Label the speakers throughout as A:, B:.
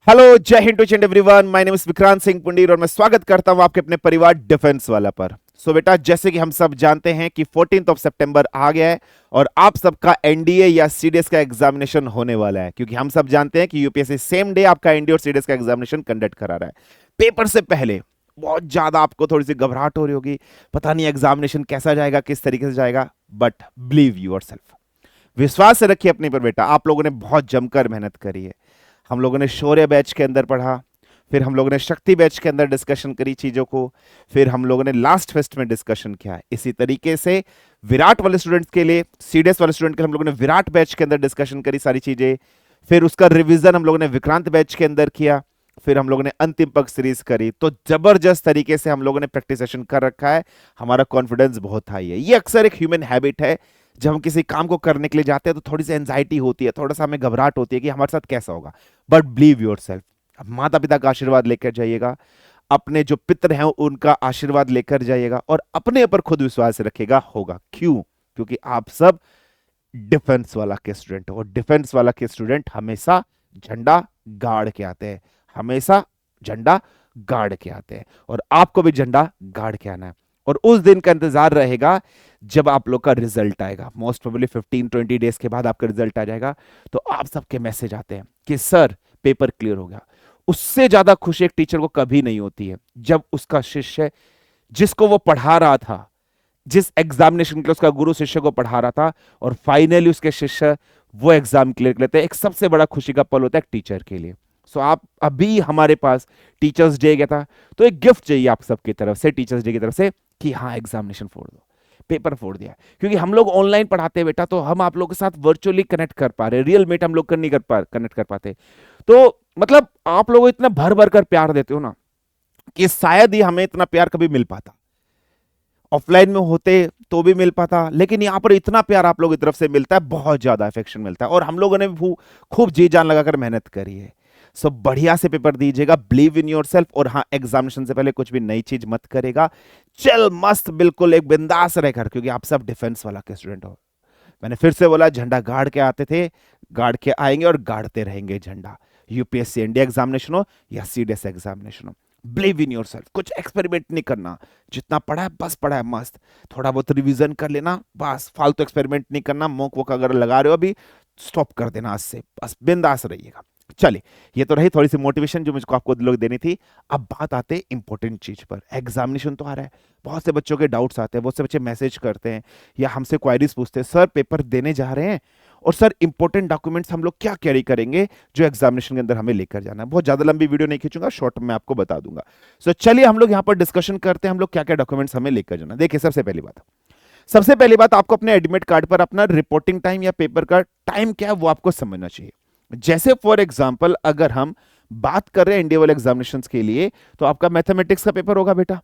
A: Hello, जय हिंद to everyone. My name is Vikrant Singh Pundir और मैं स्वागत करता हूं आपके अपने परिवार डिफेंस वाला पर। बेटा, जैसे कि हम सब जानते हैं कि 14 सितंबर आ गया है और आप सबका एनडीए या सीडीएस का एग्जामिनेशन होने वाला है, क्योंकि हम सब जानते हैं कि यूपीएससी सेम डे आपका एनडीए और सीडीएस का एग्जामिनेशन कंडक्ट करा रहा है। पेपर से पहले बहुत ज्यादा आपको थोड़ी सी घबराहट हो रही होगी, पता नहीं एग्जामिनेशन कैसा जाएगा, किस तरीके से जाएगा। बट बिलीव योरसेल्फ, विश्वास से रखिए अपने पर बेटा। आप लोगों ने बहुत जमकर मेहनत करी है। हम लोगों ने शौर्य बैच के अंदर पढ़ा, फिर हम लोगों ने शक्ति बैच के अंदर डिस्कशन करी चीजों को, फिर हम लोगों ने लास्ट फेस्ट में डिस्कशन किया। इसी तरीके से विराट वाले स्टूडेंट्स के लिए, सीडीएस वाले स्टूडेंट के लिए हम लोगों ने विराट बैच के अंदर डिस्कशन करी सारी चीजें। फिर उसका रिवीजन हम लोगों ने विक्रांत बैच के अंदर किया। फिर हम लोगों ने अंतिम पक्ष सीरीज करी। तो जबरदस्त तरीके से हम लोगों ने प्रैक्टिस सेशन कर रखा है। हमारा कॉन्फिडेंस बहुत हाई है। ये अक्सर एक ह्यूमन हैबिट है, जब हम किसी काम को करने के लिए जाते हैं तो थोड़ी सी एंजाइटी होती है, थोड़ा सा हमें घबराहट होती है कि हमारे साथ कैसा होगा। बट बिलीव योरसेल्फ, माता पिता का आशीर्वाद लेकर जाइएगा, अपने जो पितर हैं उनका आशीर्वाद लेकर जाइएगा और अपने ऊपर खुद विश्वास रखेगा, होगा। क्यों? क्योंकि आप सब डिफेंस वाला के स्टूडेंट हो और डिफेंस वाला के स्टूडेंट हमेशा झंडा गाड़ के आते हैं, हमेशा झंडा गाड़ के आते हैं। और आपको भी झंडा गाड़ के आना है और उस दिन का इंतजार रहेगा जब आप लोग का रिजल्ट आएगा। मोस्ट प्रोबेबली 15-20 डेज के बाद आपका रिजल्ट आ जाएगा। तो आप सबके मैसेज आते हैं कि सर पेपर क्लियर हो गया। उससे ज्यादा खुशी एक टीचर को कभी नहीं होती है जब उसका शिष्य, जिसको वो पढ़ा रहा था, जिस एग्जामिनेशन के लिए उसका गुरु शिष्य को पढ़ा रहा था, और फाइनली उसके शिष्य वो एग्जाम क्लियर कर लेते हैं। एक सबसे बड़ा खुशी का पल होता है एक टीचर के लिए। सो आप अभी हमारे पास टीचर्स डे गया था, तो एक गिफ्ट चाहिए आप सबकी तरफ से, टीचर्स डे की तरफ से, कि हाँ एग्जामिनेशन फोड़ दो, पेपर फोड़ दिया। क्योंकि हम लोग ऑनलाइन पढ़ाते हैं बेटा, तो हम आप लोगों के साथ वर्चुअली कनेक्ट कर पा रहे, रियल मीट हम लोग नहीं कनेक्ट कर पाते। तो मतलब आप लोग इतना भर भर कर प्यार देते हो ना, कि शायद ही हमें इतना प्यार कभी मिल पाता। ऑफलाइन में होते तो भी मिल पाता, लेकिन यहां पर इतना प्यार आप लोगों की तरफ से मिलता है, बहुत ज्यादा अफेक्शन मिलता है। और हम लोगों ने भी खूब जी जान लगाकर मेहनत करी है। सब बढ़िया से पेपर दीजिएगा, बिलीव इन योरसेल्फ। और हाँ, एग्जामिनेशन से पहले कुछ भी नई चीज मत करेगा, चल मस्त बिल्कुल एक बिंदास रहकर, क्योंकि आप सब डिफेंस वाला के स्टूडेंट हो। मैंने फिर से बोला, झंडा गाड़ के आते थे, गाड़ के आएंगे और गाड़ते रहेंगे झंडा। यूपीएससी इंडिया एग्जामिनेशन हो या सीडीएस एग्जामिनेशन हो, बिलीव इन योरसेल्फ। कुछ एक्सपेरिमेंट नहीं करना, जितना पढ़ा है बस पढ़ा है, मस्त थोड़ा बहुत रिवीजन कर लेना, बस फालतू एक्सपेरिमेंट नहीं करना। मॉक वॉक अगर लगा रहे हो अभी, स्टॉप कर देना आज से, बस बिंदास रहिएगा। चलिए, ये तो रही थोड़ी सी मोटिवेशन जो मुझको आपको लोग देनी थी। अब बात आते इंपॉर्टेंट चीज पर। एग्जामिनेशन तो आ रहा है, बहुत से बच्चों के डाउट्स आते हैं, बहुत से बच्चे मैसेज करते हैं या हमसे क्वायरीज पूछते हैं, सर पेपर देने जा रहे हैं और सर इंपॉर्टेंट डॉक्यूमेंट्स हम लोग क्या कैरी करेंगे जो एग्जामिनेशन के अंदर हमें लेकर जाना है। बहुत ज्यादा लंबी वीडियो नहीं खींचूंगा, शॉर्ट में आपको बता दूंगा। सो चलिए हम लोग यहाँ पर डिस्कशन करते हैं, हम लोग क्या क्या डॉक्यूमेंट्स हमें लेकर जाना। देखिए, सबसे पहली बात आपको अपने एडमिट कार्ड पर अपना रिपोर्टिंग टाइम या पेपर का टाइम क्या है वो आपको समझना चाहिए। जैसे फॉर एग्जाम्पल अगर हम बात कर रहे हैं इंडिया वाले एग्जामिनेशन के लिए, तो आपका मैथमेटिक्स का पेपर होगा बेटा,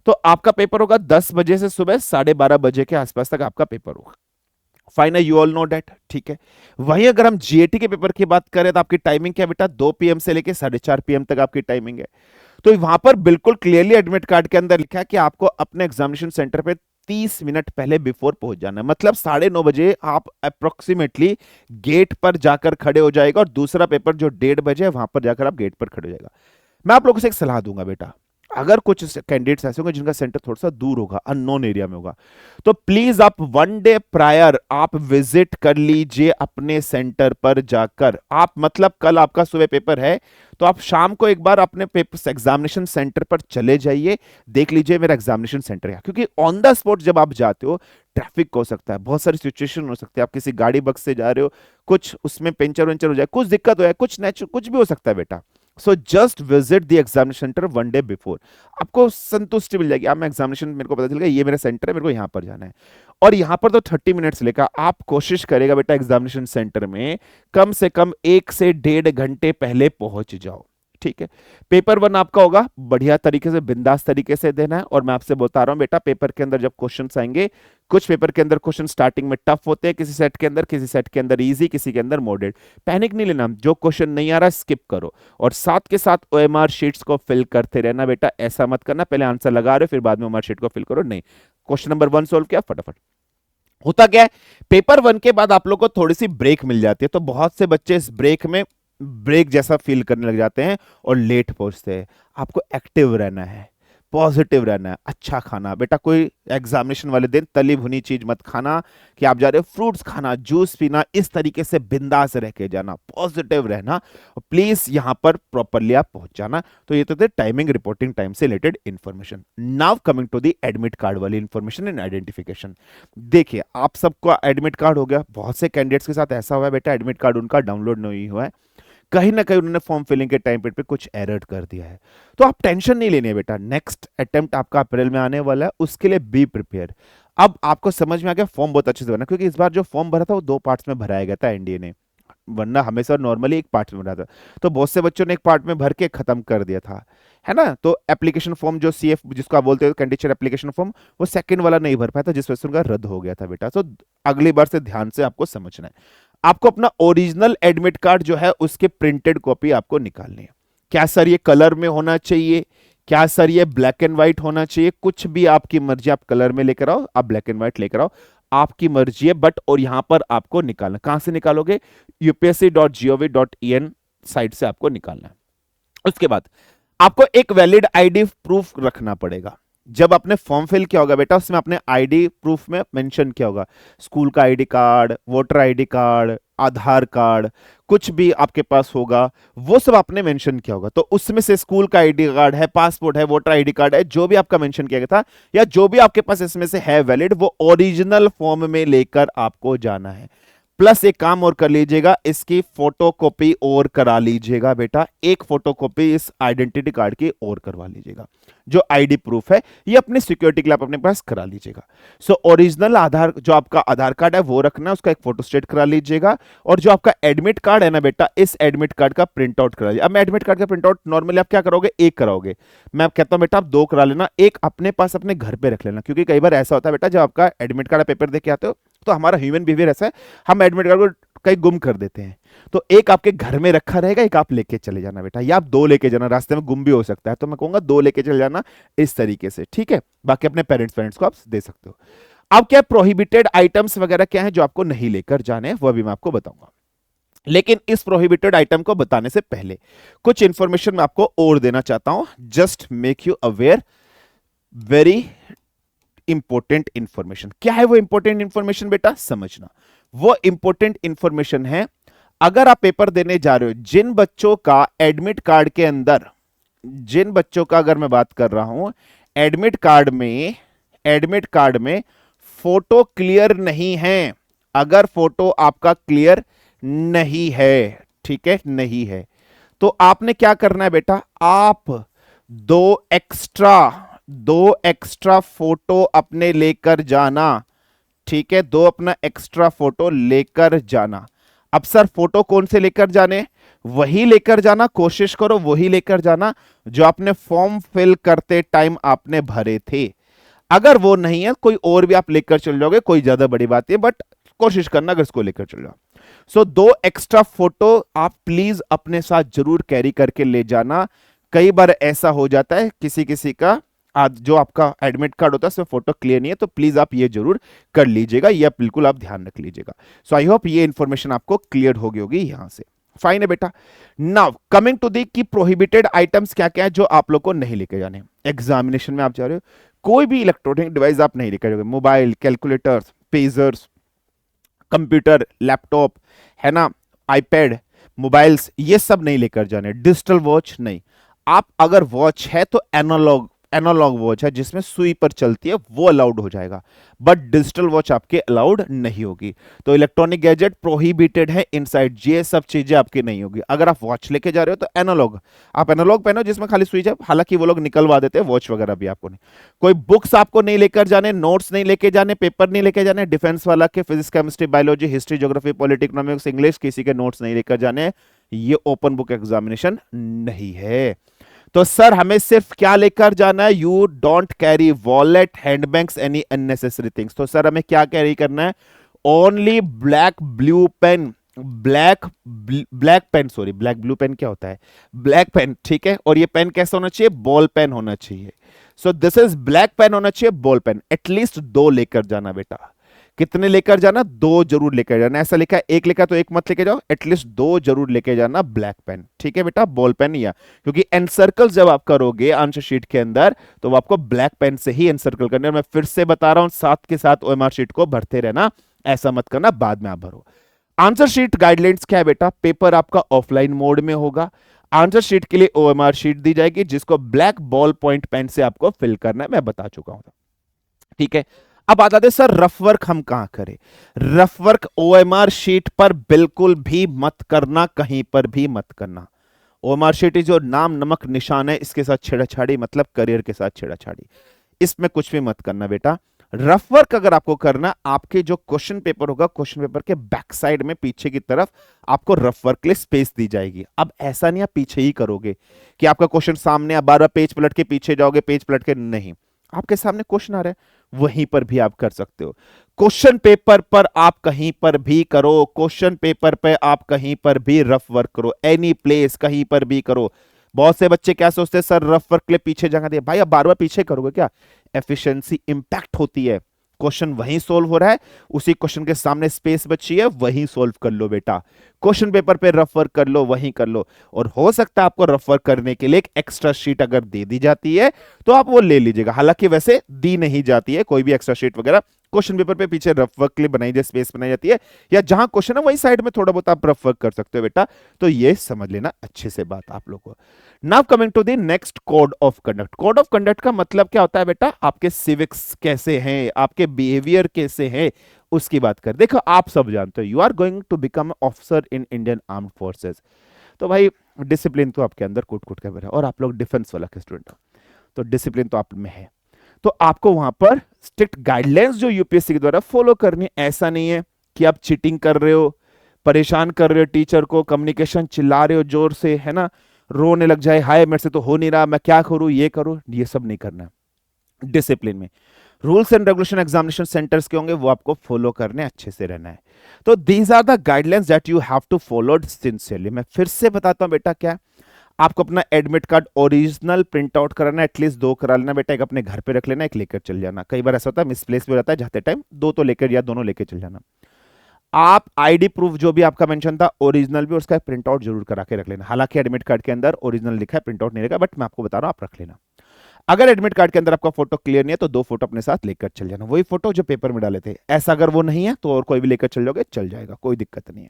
A: तो आपका पेपर होगा 10 बजे से सुबह 12:30 बजे के आसपास तक आपका पेपर होगा। Final, you all know date, ठीक है। वहीं अगर हम जीएटी के पेपर की बात करें तो आपकी टाइमिंग क्या बेटा, 2 PM से लेकर 4:30 PM तक आपकी टाइमिंग है। तो वहां पर बिल्कुल क्लियरली एडमिट कार्ड के अंदर लिखा है कि आपको अपने एग्जामिनेशन सेंटर पे 30 मिनट पहले बिफोर पहुंच जाना है। मतलब 9:30 बजे आप अप्रोक्सीमेटली गेट पर जाकर खड़े हो जाएगा और दूसरा पेपर जो 1:30 बजे है वहां पर जाकर आप गेट पर खड़े हो जाएगा। मैं आप लोगों से एक सलाह दूंगा बेटा, अगर कुछ कैंडिडेट्स ऐसे होंगे जिनका सेंटर थोड़ा सा दूर होगा, अननोन एरिया में होगा, तो प्लीज आप 1 डे प्रायर आप विजिट कर लीजिए अपने सेंटर पर जाकर। आप मतलब कल आपका सुबह पेपर है तो आप शाम को एक बार अपने पेपर एग्जामिनेशन सेंटर पर चले जाइए, देख लीजिए मेरा एग्जामिनेशन सेंटर है। क्योंकि ऑन द स्पॉट जब आप जाते हो, ट्रैफिक हो सकता है, बहुत सारी सिचुएशन हो सकती है, आप किसी गाड़ी बस से जा रहे हो, कुछ उसमें पंचर वेंचर हो जाए, कुछ दिक्कत हो जाए, कुछ नेचुरल कुछ भी हो सकता है बेटा। So just visit the examination centre 1 day before, आपको संतुष्टि मिल जाएगी। आप मैं एग्जामिनेशन, मेरे को पता चल गया ये मेरा सेंटर है, मेरे को यहां पर जाना है। और यहां पर तो 30 मिनट्स लेकर आप कोशिश करेगा बेटा एग्जामिनेशन सेंटर में कम से कम 1 से 1.5 घंटे पहले पहुंच जाओ, ठीक है। पेपर 1 आपका होगा बढ़िया तरीके से, बिंदास तरीके से देना है। और मैं आपसे बता रहा हूं बेटा, पेपर के अंदर जब क्वेश्चंस आएंगे, कुछ पेपर के अंदर क्वेश्चन स्टार्टिंग में टफ होते हैं, किसी सेट के अंदर इजी, किसी के अंदर मॉडरेट। पैनिक नहीं लेना, जो क्वेश्चन नहीं आ रहा स्किप करो और साथ के साथ ओएमआर शीट्स को फिल करते रहना बेटा। ऐसा मत करना पहले आंसर लगा रहे हो फिर बाद में ओएमआर शीट को फिल करो, नहीं। क्वेश्चन नंबर 1 सोल्व किया फटाफट। होता क्या है, पेपर 1 के बाद आप लोग को थोड़ी सी ब्रेक मिल जाती है, तो बहुत से बच्चे इस ब्रेक में ब्रेक जैसा फील करने लग जाते हैं और लेट पहुंचते हैं। आपको एक्टिव रहना है, पॉजिटिव रहना है, अच्छा खाना बेटा। कोई एग्जामिनेशन वाले दिन तली भुनी चीज मत खाना कि आप जा रहे हो, फ्रूट्स खाना, जूस पीना, इस तरीके से बिंदास रह के जाना, पॉजिटिव रहना, और प्लीज यहां पर प्रॉपरली आप पहुंच जाना। तो ये तो थे टाइमिंग, रिपोर्टिंग टाइम से related information. Now coming to the admit card वाली इंफॉर्मेशन एंड आइडेंटिफिकेशन। देखिए आप सबको एडमिट कार्ड हो गया, बहुत से कैंडिडेट्स के साथ ऐसा हुआ है बेटा एडमिट कार्ड उनका डाउनलोड नहीं हुआ है, कहीं ना कहीं उन्होंने फॉर्म फिलिंग के टाइम पे कुछ एरर कर दिया है। तो आप टेंशन नहीं लेनी है बेटा, नेक्स्ट अटेम्प्ट आपका अप्रैल में आने वाला है, उसके लिए बी प्रिपेयर। अब आपको समझ में आ गया फॉर्म बहुत अच्छे से भरना, क्योंकि इस बार जो फॉर्म भरा था वो 2 पार्ट्स में भराया गया था एनडीए ने, वरना हमेशा नॉर्मली एक पार्ट में भरा था। तो बहुत से बच्चों ने एक पार्ट में भर के खत्म कर दिया था, है ना। तो एप्लीकेशन फॉर्म जो सीएफ जिसको आप बोलते हो कैंडिडेट एप्लीकेशन फॉर्म, वो सेकंड वाला नहीं भर पाया था, जिस वजह से उनका रद्द हो गया था बेटा। तो अगली बार से ध्यान से आपको समझना है। आपको अपना ओरिजिनल एडमिट कार्ड जो है उसके प्रिंटेड कॉपी आपको निकालनी है। क्या सर ये कलर में होना चाहिए, क्या सर ये ब्लैक एंड व्हाइट होना चाहिए, कुछ भी आपकी मर्जी, आप कलर में लेकर आओ, आप ब्लैक एंड व्हाइट लेकर आओ, आपकी मर्जी है। बट और यहां पर आपको निकालना, कहां से निकालोगे, upsc.gov.in साइट से आपको निकालना है। उसके बाद आपको एक वैलिड आईडी प्रूफ रखना पड़ेगा। जब आपने फॉर्म फिल किया होगा बेटा, उसमें आपने आईडी प्रूफ में मेंशन किया होगा, स्कूल का ID card, voter ID card, Aadhaar card, कुछ भी आपके पास होगा वो सब आपने मेंशन किया होगा। तो उसमें से स्कूल का आईडी कार्ड है, पासपोर्ट है, वोटर आईडी कार्ड है, जो भी आपका मेंशन किया गया था या जो भी आपके पास इसमें से है वैलिड, वो ओरिजिनल फॉर्म में लेकर आपको जाना है। प्लस एक काम और कर लीजिएगा, इसकी फोटोकॉपी और करा लीजिएगा बेटा, एक फोटोकॉपी इस आइडेंटिटी कार्ड की और करवा लीजिएगा। जो आईडी प्रूफ है ये अपनी सिक्योरिटी के लिए आप अपने पास करा लीजिएगा। सो ओरिजिनल आधार, जो आपका आधार कार्ड है वो रखना है, उसका एक फोटोस्टेट करा लीजिएगा। और जो आपका एडमिट कार्ड है ना बेटा, इस एडमिट कार्ड का प्रिंट आउट करा लीजिए। अब मैं एडमिट कार्ड का प्रिंट आउट नॉर्मली आप क्या करोगे, एक कराओगे, मैं आप कहता हूं बेटा आप 2 करा लेना, एक अपने पास अपने घर पे रख लेना, क्योंकि कई बार ऐसा होता है बेटा जब आपका एडमिट कार्ड पेपर दे के आते हो तो हमारा ह्यूमन बिहेवियर ऐसा है, हम एडमिट कार्ड को कहीं गुम कर देते हैं। तो एक आपके घर में रखा रहेगा, एक आप लेके चले जाना बेटा, या आप 2 लेके जाना, रास्ते में गुम भी हो सकता है, तो मैं कहूंगा 2 लेके चले जाना इस तरीके से, ठीक है। बाकी अपने पेरेंट्स को आप दे सकते हो। अब क्या प्रोहिबिटेड आइटम्स वगैरह क्या है जो आपको नहीं लेकर जाने हैं, वो भी मैं आपको बताऊंगा। लेकिन इस प्रोहिबिटेड आइटम को बताने से पहले कुछ इंफॉर्मेशन मैं आपको और देना चाहता हूं, just make you aware. Very important information. क्या है वो इंपॉर्टेंट इंफॉर्मेशन बेटा, समझना। वो इंपॉर्टेंट इंफॉर्मेशन है, अगर आप पेपर देने जा रहे हो, जिन बच्चों का एडमिट कार्ड के अंदर, जिन बच्चों का अगर मैं बात कर रहा हूं एडमिट कार्ड में फोटो क्लियर नहीं है, अगर फोटो आपका क्लियर नहीं है, ठीक है, नहीं है, तो आपने क्या करना है बेटा, आप 2 एक्स्ट्रा फोटो अपने लेकर जाना, ठीक है, 2 अपना एक्स्ट्रा फोटो लेकर जाना। अब सर फोटो कौन से लेकर जाने, वही लेकर जाना, कोशिश करो वही लेकर जाना जो आपने फॉर्म फिल करते टाइम आपने भरे थे। अगर वो नहीं है, कोई और भी आप लेकर चल जाओगे, कोई ज्यादा बड़ी बात है, बट कोशिश करना अगर इसको लेकर चल जाओ। सो 2 एक्स्ट्रा फोटो आप प्लीज अपने साथ जरूर कैरी करके ले जाना। कई बार ऐसा हो जाता है किसी का जो आपका एडमिट कार्ड होता है उसमें फोटो क्लियर नहीं है, तो प्लीज आप ये जरूर कर लीजिएगा, ये बिल्कुल आप ध्यान रख लीजिएगा। सो आई होप ये इंफॉर्मेशन आपको क्लियर होगी यहां से। फाइन है बेटा। नाउ कमिंग टू दी की प्रोहिबिटेड आइटम्स क्या क्या है जो आप लोग को नहीं लेके जाने। एग्जामिनेशन में आप जा रहे हो, कोई भी इलेक्ट्रॉनिक डिवाइस आप नहीं लेकर जाओगे, mobile, calculators, pagers, computer, laptop, है ना, आईपैड, मोबाइल्स, ये सब नहीं लेकर जाने। डिजिटल वॉच नहीं, आप अगर वॉच है तो एनालॉग वॉच है जिसमें सुई पर चलती है, वो अलाउड हो जाएगा, बट डिजिटल वॉच आपके अलाउड नहीं होगी। तो इलेक्ट्रॉनिक गैजेट प्रोहिबिटेड है इनसाइड, ये सब चीजें आपकी नहीं होगी। अगर आप वॉच लेके जा रहे हो तो एनालॉग, आप एनालॉग पहनो जिसमें खाली स्विच है, हालांकि वो लोग निकलवा देते हैं वॉच वगैरह भी आपको नहीं। कोई बुक्स आपको नहीं लेकर जाने, नोट्स नहीं लेके जाने, पेपर नहीं लेके जाने, डिफेंस वाला के physics, chemistry, biology, history, geography, politics, economics, English, किसी के नोट्स नहीं लेकर जाने। ये ओपन बुक एग्जामिनेशन नहीं है। तो सर हमें सिर्फ क्या लेकर जाना है, you don't carry wallet, handbags, any unnecessary things. तो सर हमें क्या कैरी करना है, only black blue pen, black blue pen क्या होता है, ब्लैक पेन, ठीक है। और ये पेन कैसा होना चाहिए, बॉल पेन होना चाहिए। So this is black pen होना चाहिए, बॉल पेन एटलीस्ट 2 लेकर जाना बेटा। कितने लेकर जाना? 2 जरूर लेकर जाना। ऐसा लिखा है, एक लिखा तो एक मत लेके जाओ, एटलीस्ट 2 जरूर लेके जाना ब्लैक पेन, ठीक है बेटा, बॉल पेन या, क्योंकि एनसर्कल जब आप करोगे आंसर शीट के अंदर तो वो आपको ब्लैक पेन से ही एनसर्कल करने। और मैं फिर से बता रहा हूं, साथ के साथ ओएमआर शीट को भरते रहना, ऐसा मत करना बाद में आप भरो। आंसर शीट गाइडलाइंस क्या है बेटा? पेपर आपका ऑफलाइन मोड में होगा। आंसर शीट के लिए ओएमआर शीट दी जाएगी जिसको ब्लैक बॉल पॉइंट पेन से आपको फिल करना है, मैं बता चुका हूं, ठीक है। अब बात आते सर रफ वर्क हम कहां करें? रफ वर्क ओएमआर शीट पर बिल्कुल भी मत करना, कहीं पर भी मत करना। ओएमआर शीट जो नाम नमक निशान है, इसके साथ छेड़छाड़ी मतलब करियर के साथ छेड़छाड़ी, इसमें कुछ भी मत करना बेटा। रफ वर्क अगर आपको करना, आपके जो क्वेश्चन पेपर होगा, क्वेश्चन पेपर के बैक साइड में पीछे की तरफ आपको रफ वर्क के लिए स्पेस दी जाएगी। अब ऐसा नहीं आप पीछे ही करोगे कि आपका क्वेश्चन सामने, आप बार बार पेज पलट के पीछे जाओगे, पेज पलट के नहीं, आपके सामने क्वेश्चन आ रहा है, वहीं पर भी आप कर सकते हो। क्वेश्चन पेपर पर आप कहीं पर भी करो, क्वेश्चन पेपर पे आप कहीं पर भी रफ वर्क करो, एनी प्लेस कहीं पर भी करो। बहुत से बच्चे क्या सोचते हैं, सर रफ वर्क के लिए पीछे जगह दिया, भाई आप बार बार पीछे करोगे क्या? एफिशिएंसी इंपैक्ट होती है। क्वेश्चन वहीं सोल्व हो रहा है, उसी क्वेश्चन के सामने स्पेस बची है, वहीं सोल्व कर लो बेटा। क्वेश्चन पेपर पे रफ वर्क कर लो, वहीं कर लो। और हो सकता है आपको रफ वर्क करने के लिए एक एक्स्ट्रा शीट अगर दे दी जाती है तो आप वो ले लीजिएगा, हालांकि वैसे दी नहीं जाती है कोई भी एक्स्ट्रा शीट वगैरह। क्वेश्चन पेपर पे पीछे रफ वर्क के लिए बनाई जाए, स्पेस बनाई जाती है, या जहां क्वेश्चन है वही साइड में थोड़ा बहुत आप रफ वर्क कर सकते हो बेटा। तो ये समझ लेना अच्छे से बात आप लोग को। Now coming to the next, code of conduct. Code of conduct का मतलब क्या होता है बेटा? आपके सिविक्स कैसे हैं, आपके बिहेवियर कैसे हैं, उसकी बात कर। देखो आप सब जानते हो, you are going to become officer in Indian armed forces, तो भाई डिसिप्लिन तो आपके अंदर कूट कूट के भरा है, और आप लोग डिफेंस वाला के स्टूडेंट हो, तो डिसिप्लिन तो आप में है। तो आपको वहां पर स्ट्रिक्ट गाइडलाइंस जो यूपीएससी के द्वारा फॉलो करनी है। ऐसा नहीं है कि आप चीटिंग कर रहे हो, परेशान कर रहे हो टीचर को, कम्युनिकेशन चिल्ला रहे हो जोर से, है ना, रोने लग जाए, हाय मेरे से तो हो नहीं रहा, मैं क्या करूं, ये करूं, ये सब नहीं करना है। डिसिप्लिन में rules and regulation examination centres के होंगे, वो आपको फॉलो करने, अच्छे से रहना है। तो these are the guidelines that you have to follow sincerely. मैं फिर से बताता हूं बेटा, क्या आपको अपना admit card original print out कराना, एटलीस्ट 2 करा लेना बेटा, एक अपने घर पे रख लेना, एक लेकर चल जाना। कई बार ऐसा होता है मिसप्लेस भी हो जाता है जाते टाइम, 2 तो लेकर या दोनों लेकर चल जाना। आप आईडी प्रूफ जो भी आपका मेंशन था, ओरिजिनल भी उसका प्रिंट आउट जरूर करा के रख लेना। हालांकि एडमिट कार्ड के अंदर ओरिजिनल लिखा है, प्रिंट आउट नहीं रहेगा, बट मैं आपको बता रहा हूं आप रख लेना। अगर एडमिट कार्ड के अंदर आपका फोटो क्लियर नहीं है तो 2 फोटो अपने साथ लेकर चल जाना, वही फोटो जो पेपर में डाले थे। ऐसा अगर वो नहीं है तो और कोई भी लेकर चल जाओगे, चल जाएगा, कोई दिक्कत नहीं है।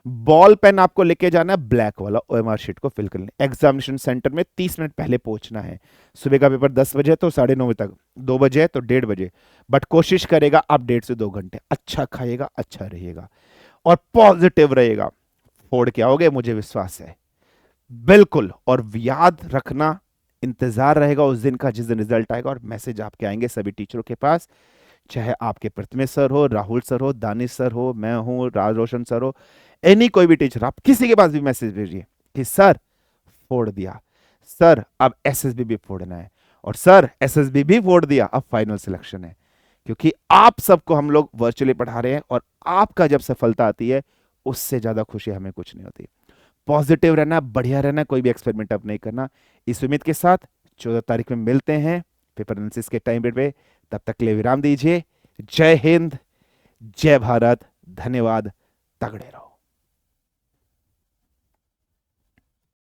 A: बॉल पेन आपको लेके जाना है ब्लैक वाला, ओएमआर शीट को फिल करने। एग्जामिनेशन सेंटर में 30 मिनट पहले पहुंचना है। सुबह का पेपर 10 बजे तो 9:30 बजे तक, 2 बजे है तो 1:30 बजे, बट कोशिश करेगा आप 1.5 से 2 घंटे। अच्छा खाएगा, अच्छा रहेगा और पॉजिटिव रहेगा, फोड़ के आओगे, मुझे विश्वास है बिल्कुल। और याद रखना, इंतजार रहेगा उस दिन का जिस दिन रिजल्ट आएगा, और मैसेज आपके आएंगे सभी टीचरों के पास, चाहे आपके प्रथमेश सर हो, राहुल सर हो, दानिश सर हो, मैं हूं, राज रोशन सर हो, एनी कोई भी टीचर, आप किसी के पास भी मैसेज भेजिए कि सर फोड़ दिया, सर अब एसएसबी भी फोड़ना है, और सर एसएसबी भी फोड़ दिया, अब फाइनल सिलेक्शन है। क्योंकि आप सबको हम लोग वर्चुअली पढ़ा रहे हैं, और आपका जब सफलता आती है उससे ज्यादा खुशी हमें कुछ नहीं होती। पॉजिटिव रहना, बढ़िया रहना, कोई भी एक्सपेरिमेंट अब नहीं करना। इस उम्मीद के साथ 14 तारीख में मिलते हैं पेपर एनालिसिस के टाइम पे। तब तक के लिए विराम दीजिए। जय हिंद, जय भारत, धन्यवाद, तगड़े रहो।